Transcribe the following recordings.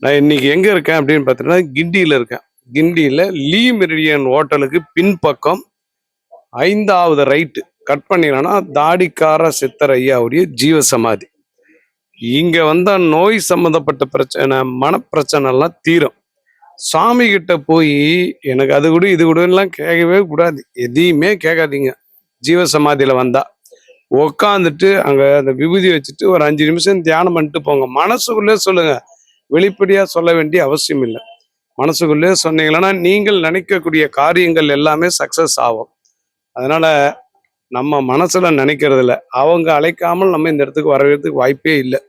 நான் இன்னைக்கு எங்க இருக்கேன் அப்படின்னு பார்த்தீங்கன்னா, கிண்டியில இருக்கேன். கிண்டியில லீ மெரிடியன் ஹோட்டலுக்கு பின்பக்கம் 5வது ரைட்டு கட் பண்ணினோம்னா, தாடிக்கார சித்தர் ஐயாவுடைய ஜீவசமாதி. இங்க வந்தா நோய் சம்பந்தப்பட்ட பிரச்சனை, மனப்பிரச்சனை எல்லாம் தீரும். சாமி கிட்ட போய் எனக்கு அது கூட இது கூடலாம் கேட்கவே கூடாது. எதையுமே கேட்காதீங்க. ஜீவசமாதியில வந்தா உக்காந்துட்டு அங்க அந்த விபூதி வச்சுட்டு ஒரு 5 நிமிஷம் தியானம் பண்ணிட்டு போங்க. மனசுக்குள்ளே சொல்லுங்க. வெளிப்படையா சொல்ல வேண்டிய அவசியம் இல்லை. மனசுக்குள்ளே சொன்னீங்கன்னா நீங்கள் நினைக்கக்கூடிய காரியங்கள் எல்லாமே சக்சஸ் ஆகும். அதனால நம்ம மனசுல நினைக்கிறது இல்லை. அவங்க அழைக்காமல் நம்ம இந்த இடத்துக்கு வரவேறதுக்கு வாய்ப்பே இல்லை.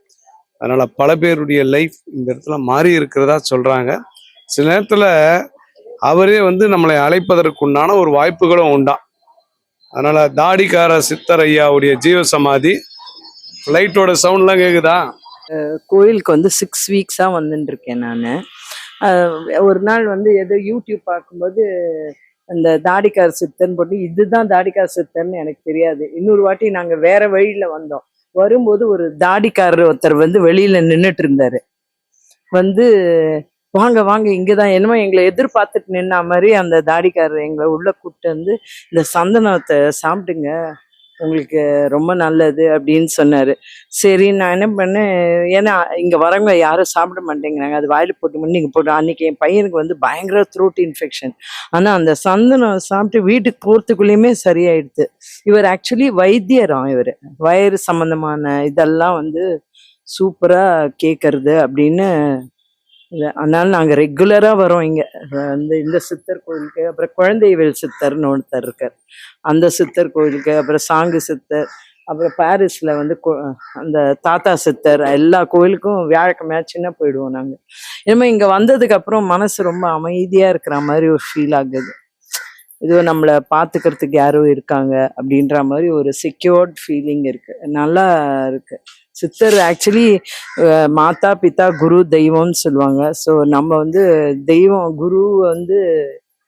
அதனால பல பேருடைய லைஃப் இந்த இடத்துல மாறி இருக்கிறதா சொல்றாங்க. சில நேரத்துல அவரே வந்து நம்மளை அழைப்பதற்குண்டான ஒரு வாய்ப்புகளும் உண்டாம். அதனால தாடிக்கார சித்தர் ஐயாவுடைய ஜீவசமாதி. லைட்டோட சவுண்ட்லாம் கேக்குதா? கோயிலுக்கு வந்து 6 வீக்ஸா வந்துட்டு இருக்கேன் நான். ஒரு நாள் வந்து ஏதோ யூடியூப் பார்க்கும்போது அந்த தாடிக்கார சித்தர்ன்னு போட்டு, இதுதான் தாடிக்கார சித்தர்ன்னு எனக்கு தெரியாது. இன்னொரு வாட்டி நாங்க வேற வழியில வந்தோம். வரும்போது ஒரு தாடிக்காரர் ஒருத்தர் வந்து வெளியில நின்றுட்டு இருந்தாரு. வந்து வாங்க வாங்க இங்கதான், என்னமோ எங்களை எதிர்பார்த்துட்டு நின்ன மாதிரி அந்த தாடிக்காரர் எங்களை உள்ள கூப்பிட்டு வந்து, இந்த சந்தனத்தை சாப்பிடுங்க, உங்களுக்கு ரொம்ப நல்லது அப்படின்னு சொன்னாரு. சரி, நான் என்ன பண்ணேன், ஏன்னா இங்க வரவங்க யாரும் சாப்பிட மாட்டேங்கிறாங்க, அது வாயில போட்டு நீங்க போட்டு. அன்னைக்கு என் பையனுக்கு வந்து பயங்கர த்ரோட் இன்ஃபெக்ஷன். ஆனா அந்த சந்தனம் சாப்பிட்டு வீட்டுக்கு போறதுக்குள்ளேயுமே சரியாயிடுது. இவர் ஆக்சுவலி வைத்தியராம். இவர் வயிறு சம்பந்தமான இதெல்லாம் வந்து சூப்பரா கேட்கறது அப்படின்னு. அதனால நாங்க ரெகுலரா வரோம் இங்க வந்து இந்த சித்தர் கோயிலுக்கு. அப்புறம் குழந்தைவேல் சித்தர்னு ஒருத்தர் இருக்கார், அந்த சித்தர் கோயிலுக்கு. அப்புறம் சாங்கு சித்தர். அப்புறம் பாரிஸ்ல வந்து அந்த தாத்தா சித்தர். எல்லா கோயிலுக்கும் வியாழக்கிழமையாச்சுன்னா போயிடுவோம் நாங்க. இனிமே இங்க வந்ததுக்கு அப்புறம் மனசு ரொம்ப அமைதியா இருக்கிற மாதிரி ஒரு ஃபீல் ஆகுது. இது நம்மளை பார்த்துக்கிறதுக்கு யாரும் இருக்காங்க அப்படின்ற மாதிரி ஒரு செக்யூர்ட் ஃபீலிங் இருக்கு. நல்லா இருக்கு. சித்தர் ஆக்சுவலி மாதா பிதா குரு தெய்வம்னு சொல்லுவாங்க. ஸோ நம்ம வந்து தெய்வம் குரு வந்து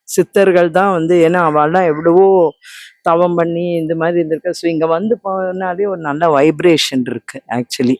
சித்தர்கள் தான் வந்து, ஏன்னா அவெல்லாம் எவ்வளவோ தவம் பண்ணி இந்த மாதிரி இருந்திருக்க. ஸோ இங்க வந்து போனாலே ஒரு நல்ல வைப்ரேஷன் இருக்கு ஆக்சுவலி.